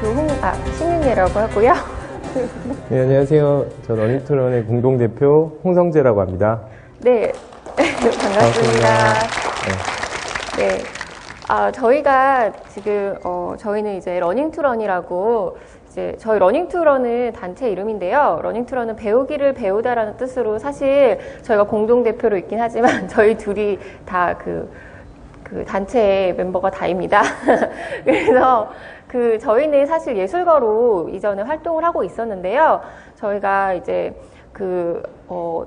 신윤이라고 하고요. 네, 안녕하세요. 저 러닝투런의 공동대표 홍성재라고 합니다. 네, 반갑습니다. 네. 저희가 지금, 저희는 이제 러닝투런이라고, 이제 저희 러닝투런은 단체 이름인데요. 러닝투런은 배우기를 배우다라는 뜻으로 사실 저희가 공동대표로 있긴 하지만 저희 둘이 다 그 단체의 멤버가 다입니다. 그래서 저희는 사실 예술가로 이전에 활동을 하고 있었는데요. 저희가 이제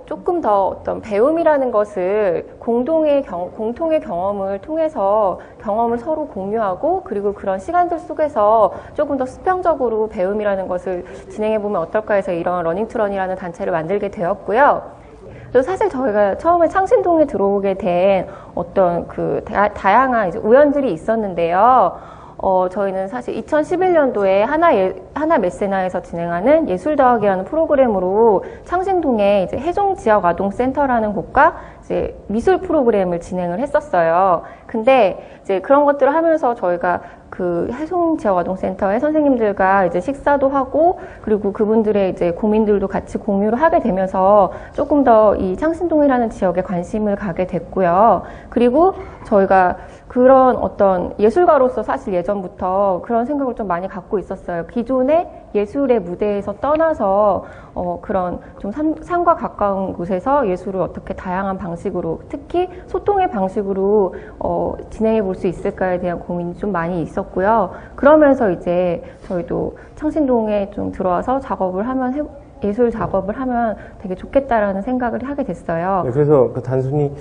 조금 더 어떤 배움이라는 것을 공통의 경험을 통해서 경험을 서로 공유하고 그리고 그런 시간들 속에서 조금 더 수평적으로 배움이라는 것을 진행해보면 어떨까 해서 이런 러닝투런이라는 단체를 만들게 되었고요. 그래서 사실 저희가 처음에 창신동에 들어오게 된 어떤 다양한 이제 우연들이 있었는데요. 저희는 사실 2011년도에 하나 메세나에서 진행하는 예술 더하기라는 프로그램으로 창신동에 이제 해종 지역 아동센터라는 곳과 이제 미술 프로그램을 진행을 했었어요. 근데 이제 그런 것들을 하면서 저희가 해송 지역 아동센터의 선생님들과 이제 식사도 하고 그리고 그분들의 이제 고민들도 같이 공유를 하게 되면서 조금 더 이 창신동이라는 지역에 관심을 가게 됐고요. 그리고 저희가 그런 어떤 예술가로서 사실 예전부터 그런 생각을 좀 많이 갖고 있었어요. 기존의 예술의 무대에서 떠나서 그런 좀 삶과 가까운 곳에서 예술을 어떻게 다양한 방식으로 특히 소통의 방식으로 진행해 볼 수 있을까에 대한 고민이 좀 많이 있었고요. 그러면서 이제 저희도 창신동에 좀 들어와서 예술 작업을 하면 되게 좋겠다라는 생각을 하게 됐어요. 네, 그래서 단순히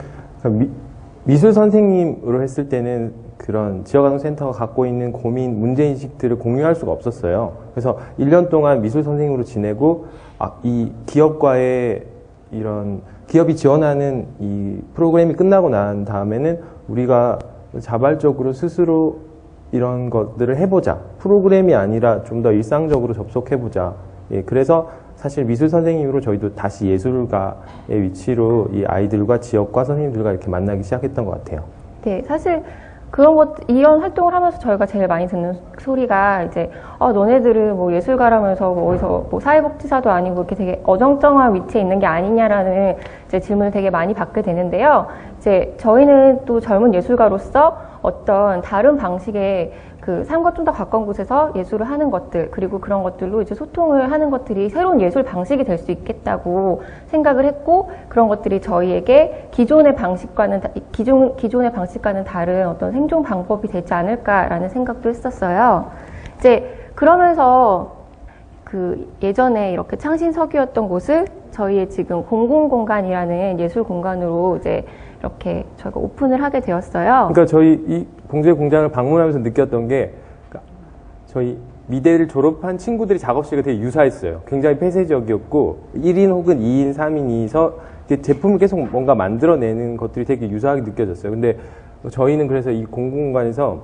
미술 선생님으로 했을 때는 그런 지역아동센터가 갖고 있는 고민, 문제인식들을 공유할 수가 없었어요. 그래서 1년 동안 미술 선생님으로 지내고, 이 기업과의 기업이 지원하는 이 프로그램이 끝나고 난 다음에는 우리가 자발적으로 스스로 이런 것들을 해보자. 프로그램이 아니라 좀 더 일상적으로 접속해보자. 예, 그래서 사실 미술 선생님으로 저희도 다시 예술가의 위치로 이 아이들과 지역과 선생님들과 이렇게 만나기 시작했던 것 같아요. 네, 사실 이런 활동을 하면서 저희가 제일 많이 듣는 소리가 이제, 너네들은 뭐 예술가라면서 어디서 뭐 사회복지사도 아니고 이렇게 되게 어정쩡한 위치에 있는 게 아니냐라는 이제 질문을 되게 많이 받게 되는데요. 이제 저희는 또 젊은 예술가로서 어떤 다른 방식의 삶과 좀 더 가까운 곳에서 예술을 하는 것들, 그리고 그런 것들로 이제 소통을 하는 것들이 새로운 예술 방식이 될 수 있겠다고 생각을 했고, 그런 것들이 저희에게 기존의 방식과는 다른 어떤 생존 방법이 되지 않을까라는 생각도 했었어요. 이제 그러면서 예전에 이렇게 창신석이었던 곳을 저희의 지금 공공공간이라는 예술 공간으로 이제 이렇게 저희가 오픈을 하게 되었어요. 그러니까 저희 이 봉제 공장을 방문하면서 느꼈던 게 저희 미대를 졸업한 친구들이 작업실과 되게 유사했어요. 굉장히 폐쇄적이었고 1인 혹은 2인, 3인이서 제품을 계속 뭔가 만들어내는 것들이 되게 유사하게 느껴졌어요. 근데 저희는 그래서 이 공공공간에서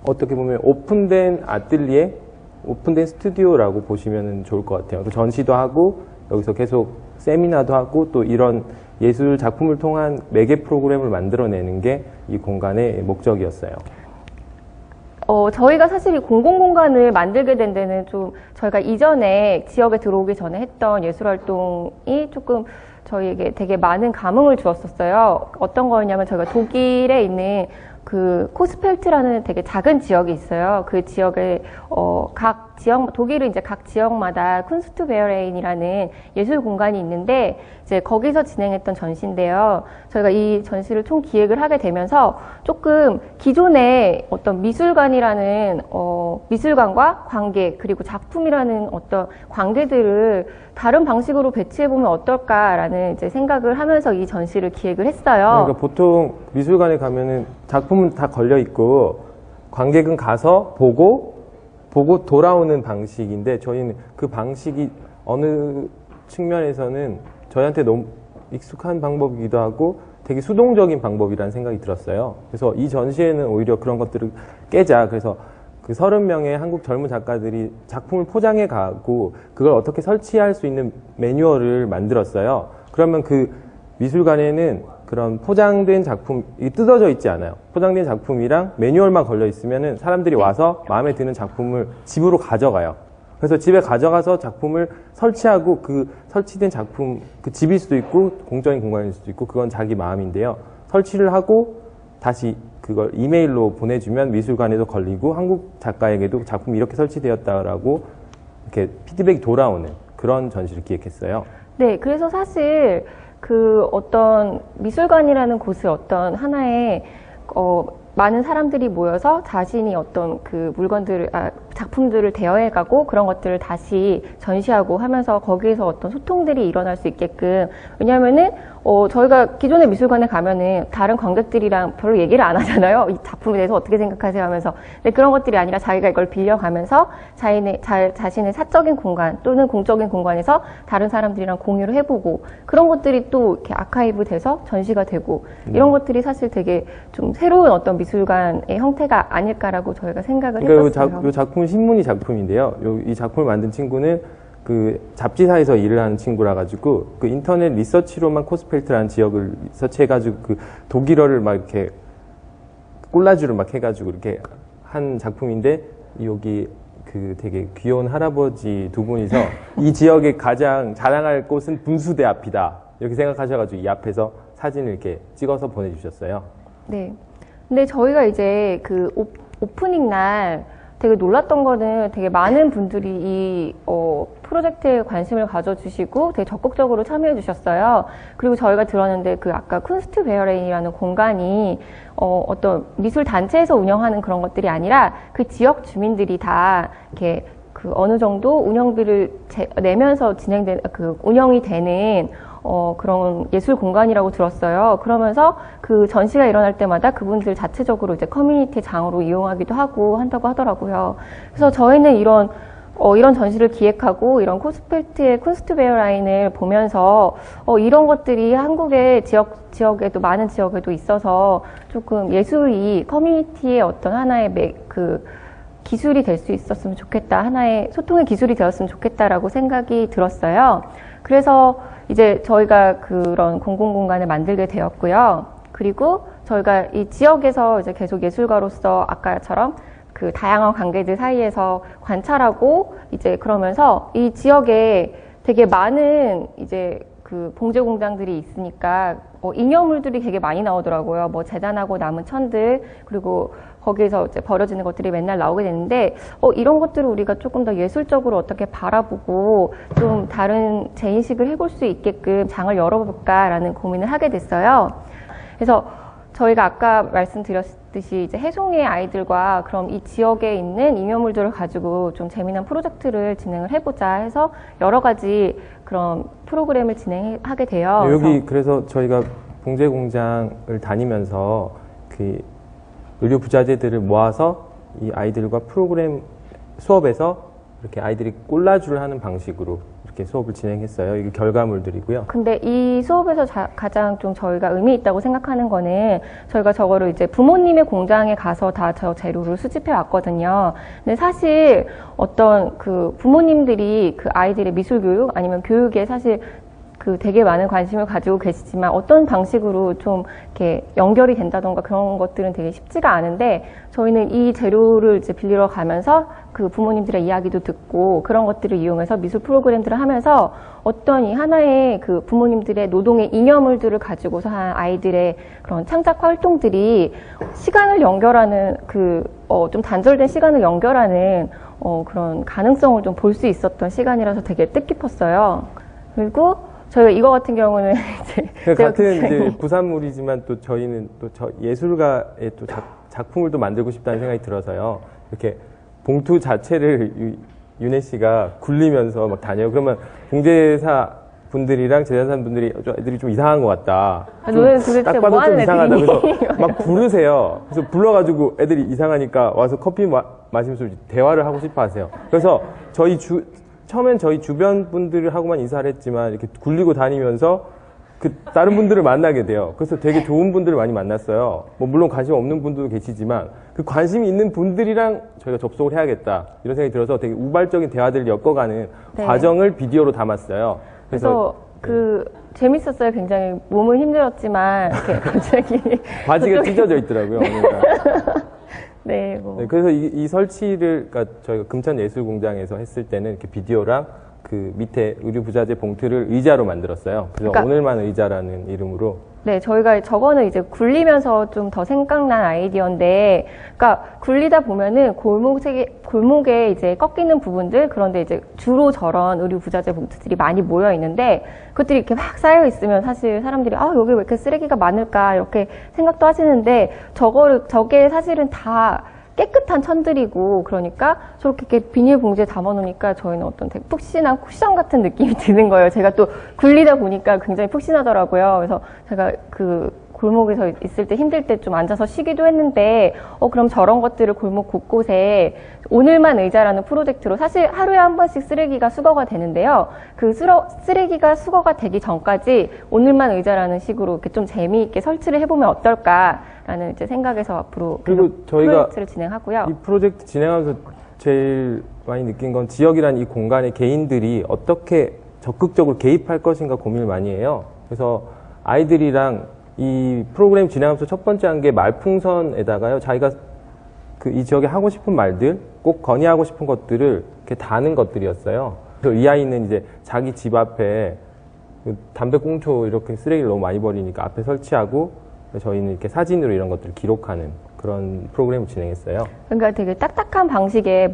어떻게 보면 오픈된 아뜰리에, 오픈된 스튜디오라고 보시면 좋을 것 같아요. 전시도 하고 여기서 계속 세미나도 하고 또 이런 예술 작품을 통한 매개 프로그램을 만들어내는 게 이 공간의 목적이었어요. 저희가 사실 이 공공공간을 만들게 된 데는 좀 저희가 이전에 지역에 들어오기 전에 했던 예술활동이 조금 저희에게 되게 많은 감흥을 주었었어요. 어떤 거였냐면 저희가 독일에 있는 코스펠트라는 되게 작은 지역이 있어요. 그 지역에 독일은 이제 각 지역마다 쿤스트베어레인이라는 예술 공간이 있는데 이제 거기서 진행했던 전시인데요. 저희가 이 전시를 총 기획을 하게 되면서 조금 기존의 어떤 미술관과 관객 그리고 작품이라는 어떤 관계들을 다른 방식으로 배치해보면 어떨까라는 이제 생각을 하면서 이 전시를 기획을 했어요. 그러니까 보통 미술관에 가면은 작품은 다 걸려 있고 관객은 가서 보고 돌아오는 방식인데 저희는 그 방식이 어느 측면에서는 저희한테 너무 익숙한 방법이기도 하고 되게 수동적인 방법이라는 생각이 들었어요. 그래서 이 전시에는 오히려 그런 것들을 깨자. 그래서 30명의 한국 젊은 작가들이 작품을 포장해 가고 그걸 어떻게 설치할 수 있는 매뉴얼을 만들었어요. 그러면 그 미술관에는 그런 포장된 작품, 이 뜯어져 있지 않아요. 포장된 작품이랑 매뉴얼만 걸려 있으면은 사람들이 와서 마음에 드는 작품을 집으로 가져가요. 그래서 집에 가져가서 작품을 설치하고 그 설치된 작품, 그 집일 수도 있고 공적인 공간일 수도 있고 그건 자기 마음인데요. 설치를 하고 다시 그걸 이메일로 보내주면 미술관에도 걸리고 한국 작가에게도 작품이 이렇게 설치되었다라고 이렇게 피드백이 돌아오는 그런 전시를 기획했어요. 네, 그래서 사실 그 어떤 미술관이라는 곳을 어떤 하나의 많은 사람들이 모여서 자신이 어떤 그 물건들을, 작품들을 대여해가고 그런 것들을 다시 전시하고 하면서 거기에서 어떤 소통들이 일어날 수 있게끔. 왜냐면은, 저희가 기존의 미술관에 가면은 다른 관객들이랑 별로 얘기를 안 하잖아요. 이 작품에 대해서 어떻게 생각하세요 하면서. 근데 그런 것들이 아니라 자기가 이걸 빌려가면서 자신의 사적인 공간 또는 공적인 공간에서 다른 사람들이랑 공유를 해보고 그런 것들이 또 이렇게 아카이브 돼서 전시가 되고 이런 것들이 사실 되게 좀 새로운 어떤 미술관의 형태가 아닐까라고 저희가 생각을 해봤어요. 이 작품은 신문이 작품인데요. 이 작품을 만든 친구는 그 잡지사에서 일을 하는 친구라 가지고 그 인터넷 리서치로만 코스펠트라는 지역을 리서치해가지고 그 독일어를 막 이렇게 콜라주를 막 해가지고 이렇게 한 작품인데 여기 그 되게 귀여운 할아버지 두 분이서 이 지역에 가장 자랑할 곳은 분수대 앞이다 이렇게 생각하셔가지고 이 앞에서 사진을 이렇게 찍어서 보내주셨어요. 네. 근데 저희가 이제 그 오프닝 날 되게 놀랐던 거는 되게 많은 분들이 이 프로젝트에 관심을 가져주시고 되게 적극적으로 참여해 주셨어요. 그리고 저희가 들었는데 그 아까 쿤스트베어레인이라는 공간이 어떤 미술 단체에서 운영하는 그런 것들이 아니라 그 지역 주민들이 다 이렇게 그 어느 정도 운영비를 내면서 운영이 되는 그런 예술 공간이라고 들었어요. 그러면서 그 전시가 일어날 때마다 그분들 자체적으로 이제 커뮤니티 장으로 이용하기도 하고 한다고 하더라고요. 그래서 저희는 이런 전시를 기획하고 이런 코스펠트의 쿤스트베어라인을 보면서 이런 것들이 한국의 지역에도 많은 지역에도 있어서 조금 예술이 커뮤니티의 어떤 하나의 기술이 될 수 있었으면 좋겠다. 하나의 소통의 기술이 되었으면 좋겠다라고 생각이 들었어요. 그래서 이제 저희가 그런 공공공간을 만들게 되었고요. 그리고 저희가 이 지역에서 이제 계속 예술가로서 아까처럼 그 다양한 관계들 사이에서 관찰하고 이제 그러면서 이 지역에 되게 많은 이제 그 봉제 공장들이 있으니까 잉여물들이 되게 많이 나오더라고요. 뭐 재단하고 남은 천들 그리고 거기에서 이제 버려지는 것들이 맨날 나오게 되는데 이런 것들을 우리가 조금 더 예술적으로 어떻게 바라보고 좀 다른 재인식을 해볼 수 있게끔 장을 열어볼까라는 고민을 하게 됐어요. 그래서 저희가 아까 말씀드렸듯이 이제 해송의 아이들과 그럼 이 지역에 있는 잉여물들을 가지고 좀 재미난 프로젝트를 진행을 해보자 해서 여러 가지 그런 프로그램을 진행하게 돼요. 여기 그래서 저희가 봉제 공장을 다니면서 그 의료 부자재들을 모아서 이 아이들과 프로그램 수업에서 이렇게 아이들이 콜라주를 하는 방식으로 이렇게 수업을 진행했어요. 이게 결과물들이고요. 근데 이 수업에서 가장 좀 저희가 의미 있다고 생각하는 거는 저희가 저거를 이제 부모님의 공장에 가서 다 저 재료를 수집해 왔거든요. 근데 사실 어떤 그 부모님들이 그 아이들의 미술 교육 아니면 교육에 사실 그 되게 많은 관심을 가지고 계시지만 어떤 방식으로 좀 이렇게 연결이 된다던가 그런 것들은 되게 쉽지가 않은데 저희는 이 재료를 이제 빌리러 가면서 그 부모님들의 이야기도 듣고 그런 것들을 이용해서 미술 프로그램들을 하면서 어떤 이 하나의 그 부모님들의 노동의 잉여물들을 가지고서 한 아이들의 그런 창작 활동들이 시간을 연결하는 좀 단절된 시간을 연결하는 그런 가능성을 좀 볼 수 있었던 시간이라서 되게 뜻깊었어요. 그리고 저희가 이거 같은 경우는 같은 이제 부산물이지만 또 저희는 또 예술가의 또 작품을 또 만들고 싶다는 생각이 들어서요. 이렇게 봉투 자체를 윤혜 씨가 굴리면서 막 다녀요. 그러면 봉제사 분들이랑 제작사 분들이 애들이 좀 이상한 것 같다. 딱 봐도 좀 이상하다. 그래서 막 부르세요. 그래서 불러가지고 애들이 이상하니까 와서 커피 마시면서 대화를 하고 싶어 하세요. 그래서 처음엔 저희 주변 분들하고만 인사를 했지만 이렇게 굴리고 다니면서 그 다른 분들을 만나게 돼요. 그래서 되게 좋은 분들을 많이 만났어요. 뭐 물론 관심 없는 분들도 계시지만 그 관심이 있는 분들이랑 저희가 접속을 해야겠다 이런 생각이 들어서 되게 우발적인 대화들을 엮어가는 과정을 비디오로 담았어요. 그래서 재밌었어요. 굉장히 몸은 힘들었지만, 이렇게 갑자기. 바지가 찢어져 있더라고요, 어느 날. 네, 뭐. 네, 그래서 이 설치를, 그러니까 저희가 금천예술공장에서 했을 때는 이렇게 비디오랑 그 밑에 의류부자재 봉투를 의자로 만들었어요. 그래서 그러니까, 오늘만 의자라는 이름으로. 네, 저희가 저거는 이제 굴리면서 좀 더 생각난 아이디어인데, 그러니까 굴리다 보면은 골목에 이제 꺾이는 부분들, 그런데 이제 주로 저런 의류부자재 봉투들이 많이 모여 있는데, 그것들이 이렇게 막 쌓여 있으면 사실 사람들이 여기 왜 이렇게 쓰레기가 많을까 이렇게 생각도 하시는데, 저게 사실은 다 깨끗한 천들이고, 그러니까 저렇게 이렇게 비닐봉지에 담아놓으니까 저희는 어떤 되게 푹신한 쿠션 같은 느낌이 드는 거예요. 제가 또 굴리다 보니까 굉장히 푹신하더라고요. 그래서 제가 골목에서 있을 때 힘들 때 좀 앉아서 쉬기도 했는데, 그럼 저런 것들을 골목 곳곳에 오늘만 의자라는 프로젝트로 사실 하루에 한 번씩 쓰레기가 수거가 되는데요. 그 쓰레기가 수거가 되기 전까지 오늘만 의자라는 식으로 이렇게 좀 재미있게 설치를 해보면 어떨까라는 이제 생각에서 앞으로 그리고 저희가 프로젝트를 진행하고요. 이 프로젝트 진행하면서 제일 많이 느낀 건 지역이란 이 공간에 개인들이 어떻게 적극적으로 개입할 것인가 고민을 많이 해요. 그래서 아이들이랑 이 프로그램 진행하면서 첫 번째 한 게 말풍선에다가요, 자기가 이 지역에 하고 싶은 말들, 꼭 건의하고 싶은 것들을 이렇게 다는 것들이었어요. 그래서 이 아이는 이제 자기 집 앞에 담배꽁초 이렇게 쓰레기를 너무 많이 버리니까 앞에 설치하고, 저희는 이렇게 사진으로 이런 것들을 기록하는 그런 프로그램을 진행했어요. 그러니까 되게 딱딱한 방식의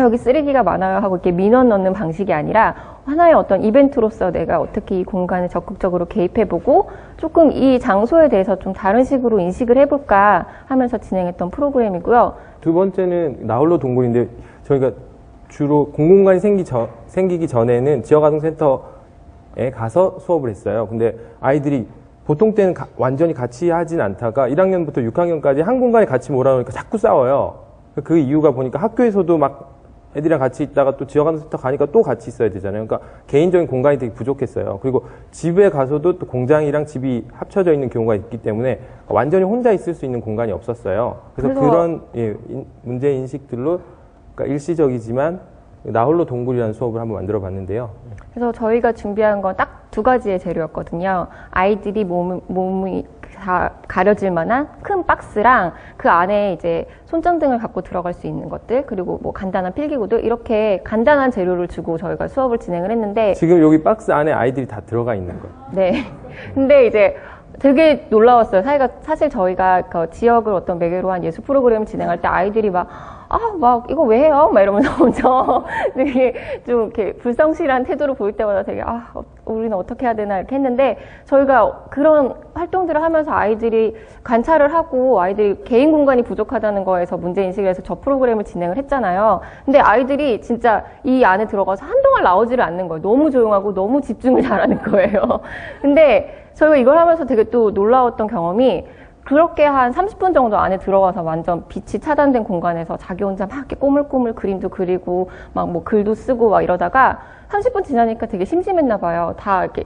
여기 쓰레기가 많아요 하고 이렇게 민원 넣는 방식이 아니라 하나의 어떤 이벤트로서 내가 어떻게 이 공간에 적극적으로 개입해보고 조금 이 장소에 대해서 좀 다른 식으로 인식을 해볼까 하면서 진행했던 프로그램이고요. 두 번째는 나홀로 동굴인데, 저희가 주로 공공간이 생기기 전에는 지역아동센터에 가서 수업을 했어요. 근데 아이들이 보통 때는 완전히 같이 하진 않다가 1학년부터 6학년까지 한 공간에 같이 몰아놓으니까 자꾸 싸워요. 그 이유가 보니까 학교에서도 막 애들이랑 같이 있다가 또 지역아동센터 가니까 또 같이 있어야 되잖아요. 그러니까 개인적인 공간이 되게 부족했어요. 그리고 집에 가서도 또 공장이랑 집이 합쳐져 있는 경우가 있기 때문에 완전히 혼자 있을 수 있는 공간이 없었어요. 그래서 그런 문제 인식들로, 그러니까 일시적이지만 나홀로 동굴이라는 수업을 한번 만들어 봤는데요. 그래서 저희가 준비한 건 딱 2가지의 재료였거든요. 아이들이 몸이 다 가려질 만한 큰 박스랑 그 안에 이제 손전등을 갖고 들어갈 수 있는 것들, 그리고 간단한 필기구들, 이렇게 간단한 재료를 주고 저희가 수업을 진행을 했는데, 지금 여기 박스 안에 아이들이 다 들어가 있는 거예요. 네. 근데 이제 되게 놀라웠어요. 사실 저희가 그 지역을 어떤 매개로 한 예술 프로그램을 진행할 때 아이들이 이거 왜 해요? 이러면서 먼저 되게 좀 이렇게 불성실한 태도를 보일 때마다 되게, 우리는 어떻게 해야 되나 이렇게 했는데, 저희가 그런 활동들을 하면서 아이들이 관찰을 하고 아이들이 개인 공간이 부족하다는 거에서 문제인식을 해서 저 프로그램을 진행을 했잖아요. 근데 아이들이 진짜 이 안에 들어가서 한동안 나오지를 않는 거예요. 너무 조용하고 너무 집중을 잘하는 거예요. 근데 저희가 이걸 하면서 되게 또 놀라웠던 경험이, 그렇게 한 30분 정도 안에 들어가서 완전 빛이 차단된 공간에서 자기 혼자 막 이렇게 꼬물꼬물 그림도 그리고 글도 쓰고 이러다가 30분 지나니까 되게 심심했나 봐요. 다 이렇게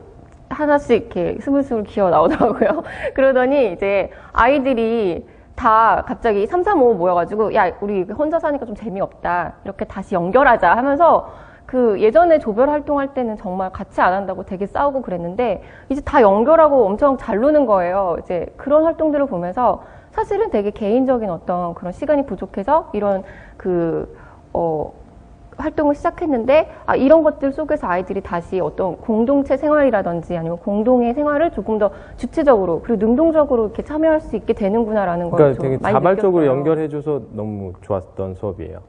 하나씩 이렇게 스물스물 기어 나오더라고요. 그러더니 이제 아이들이 다 갑자기 3, 4, 5 모여가지고, 야, 우리 혼자 사니까 좀 재미없다, 이렇게 다시 연결하자 하면서, 예전에 조별 활동할 때는 정말 같이 안 한다고 되게 싸우고 그랬는데, 이제 다 연결하고 엄청 잘 노는 거예요. 이제 그런 활동들을 보면서 사실은 되게 개인적인 어떤 그런 시간이 부족해서 이런 활동을 시작했는데, 이런 것들 속에서 아이들이 다시 어떤 공동체 생활이라든지 아니면 공동의 생활을 조금 더 주체적으로 그리고 능동적으로 이렇게 참여할 수 있게 되는구나라는 걸 그러니까 좀 되게 많이 자발적으로 느꼈어요. 연결해줘서 너무 좋았던 수업이에요.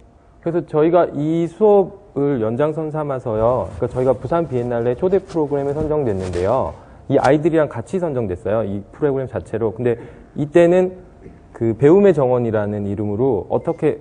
그래서 저희가 이 수업을 연장선 삼아서요, 그러니까 저희가 부산 비엔날레 초대 프로그램에 선정됐는데요, 이 아이들이랑 같이 선정됐어요, 이 프로그램 자체로. 근데 이때는 배움의 정원이라는 이름으로 어떻게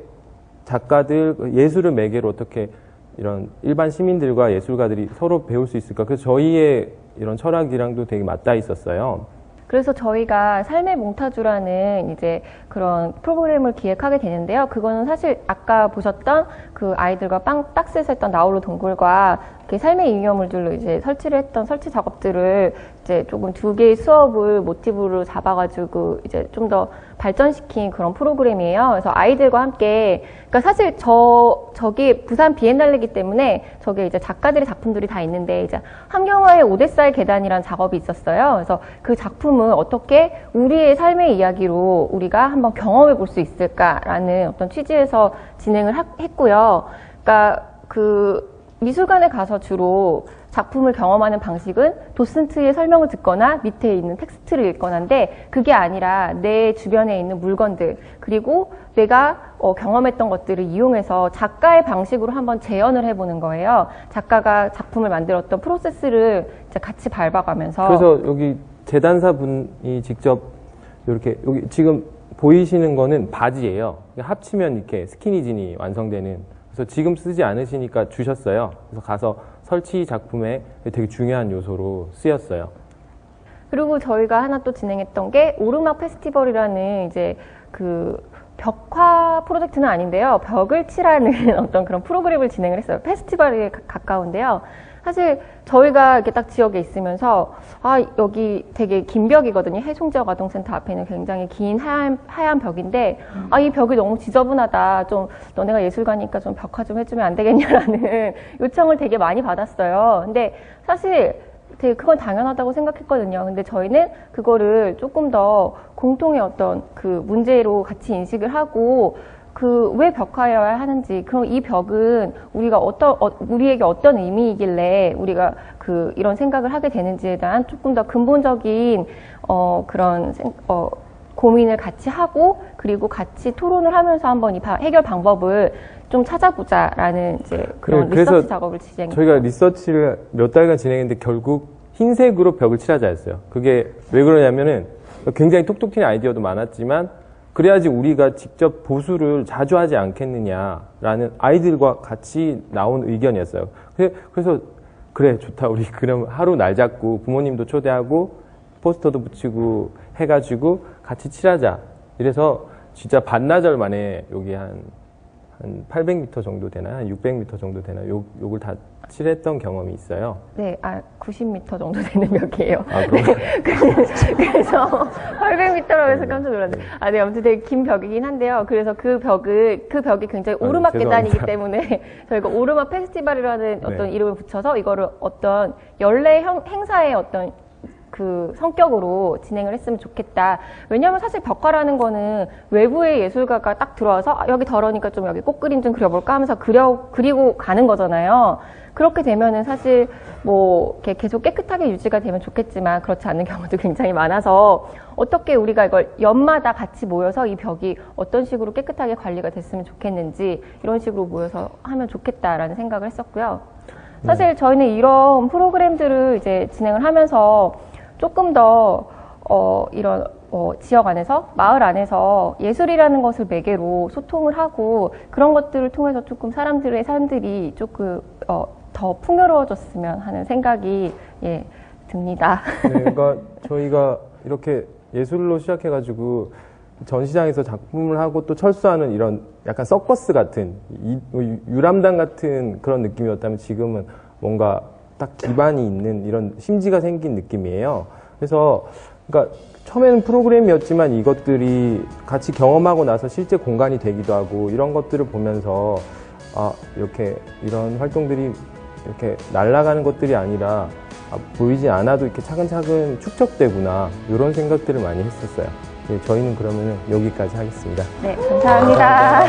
작가들, 예술을 매개로 어떻게 이런 일반 시민들과 예술가들이 서로 배울 수 있을까. 그래서 저희의 이런 철학이랑도 되게 맞닿아 있었어요. 그래서 저희가 삶의 몽타주라는 이제 그런 프로그램을 기획하게 되는데요. 그거는 사실 아까 보셨던 그 아이들과 박스에서 했던 나홀로 동굴과 이렇게 삶의 잉여물들로 이제 설치를 했던 설치 작업들을 이제 조금 2개의 수업을 모티브로 잡아가지고 이제 좀 더 발전시킨 그런 프로그램이에요. 그래서 아이들과 함께, 그러니까 사실 저기 부산 비엔날레이기 때문에 저게 이제 작가들의 작품들이 다 있는데 이제 함경화의 오데사의 계단이라는 작업이 있었어요. 그래서 그 작품을 어떻게 우리의 삶의 이야기로 우리가 한번 경험해 볼 수 있을까라는 어떤 취지에서 진행을 했고요. 그러니까 그 미술관에 가서 주로 작품을 경험하는 방식은 도슨트의 설명을 듣거나 밑에 있는 텍스트를 읽거나인데 그게 아니라 내 주변에 있는 물건들 그리고 내가 경험했던 것들을 이용해서 작가의 방식으로 한번 재현을 해보는 거예요. 작가가 작품을 만들었던 프로세스를 이제 같이 밟아가면서. 그래서 여기 재단사 분이 직접 이렇게 여기 지금 보이시는 거는 바지예요. 합치면 이렇게 스키니진이 완성되는. 그래서 지금 쓰지 않으시니까 주셨어요. 그래서 가서 설치 작품에 되게 중요한 요소로 쓰였어요. 그리고 저희가 하나 또 진행했던 게 오르막 페스티벌이라는 이제 그 벽화 프로젝트는 아닌데요. 벽을 칠하는 어떤 그런 프로그램을 진행을 했어요. 페스티벌에 가까운데요. 사실 저희가 이렇게 딱 지역에 있으면서 여기 되게 긴 벽이거든요. 해송지역 아동센터 앞에는 굉장히 긴 하얀 벽인데 이 벽이 너무 지저분하다. 좀 너네가 예술가니까 좀 벽화 좀 해주면 안 되겠냐라는 요청을 되게 많이 받았어요. 근데 사실 되게 그건 당연하다고 생각했거든요. 근데 저희는 그거를 조금 더 공통의 어떤 그 문제로 같이 인식을 하고 왜 벽화여야 하는지, 그럼 이 벽은 우리가 우리에게 어떤 의미이길래 우리가 이런 생각을 하게 되는지에 대한 조금 더 근본적인, 고민을 같이 하고, 그리고 같이 토론을 하면서 한번 이 해결 방법을 좀 찾아보자라는 이제 그런 리서치 작업을 진행했어요. 저희가 리서치를 몇 달간 진행했는데 결국 흰색으로 벽을 칠하자 했어요. 그게 왜 그러냐면은 굉장히 톡톡 튀는 아이디어도 많았지만 그래야지 우리가 직접 보수를 자주 하지 않겠느냐라는 아이들과 같이 나온 의견이었어요. 그래서 그래 좋다 우리 그럼 하루 날 잡고 부모님도 초대하고 포스터도 붙이고 해가지고 같이 칠하자. 이래서 진짜 반나절 만에 여기 한 800m 정도 되나 한 600m 정도 되나 요걸 다 칠했던 경험이 있어요. 네, 90m 정도 되는 벽이에요. 네, 그래서 800m라고 해서 깜짝 놀랐네요. 네, 아무튼 되게 긴 벽이긴 한데요. 그래서 그 벽이 굉장히 오르막 계단이기 때문에 저희가 오르막 페스티벌이라는 어떤 이름을 붙여서 이거를 어떤 연례 행사의 어떤 그 성격으로 진행을 했으면 좋겠다. 왜냐하면 사실 벽화라는 거는 외부의 예술가가 딱 들어와서 여기 더러니까 좀 여기 꽃그림 좀 그려볼까 하면서 그리고 가는 거잖아요. 그렇게 되면은 사실 이렇게 계속 깨끗하게 유지가 되면 좋겠지만 그렇지 않는 경우도 굉장히 많아서 어떻게 우리가 이걸 연마다 같이 모여서 이 벽이 어떤 식으로 깨끗하게 관리가 됐으면 좋겠는지 이런 식으로 모여서 하면 좋겠다라는 생각을 했었고요. 사실 저희는 이런 프로그램들을 이제 진행을 하면서 조금 더 이런 지역 안에서 마을 안에서 예술이라는 것을 매개로 소통을 하고 그런 것들을 통해서 조금 사람들의 삶들이 조금 더 풍요로워졌으면 하는 생각이 듭니다. 네, 그러니까 저희가 이렇게 예술로 시작해가지고 전시장에서 작품을 하고 또 철수하는 이런 약간 서커스 같은 유람단 같은 그런 느낌이었다면 지금은 뭔가 딱 기반이 있는 이런 심지가 생긴 느낌이에요. 그래서 그러니까 처음에는 프로그램이었지만 이것들이 같이 경험하고 나서 실제 공간이 되기도 하고 이런 것들을 보면서 이렇게 이런 활동들이 이렇게 날아가는 것들이 아니라 보이지 않아도 이렇게 차근차근 축적되구나 이런 생각들을 많이 했었어요. 네, 저희는 그러면 여기까지 하겠습니다. 네, 감사합니다.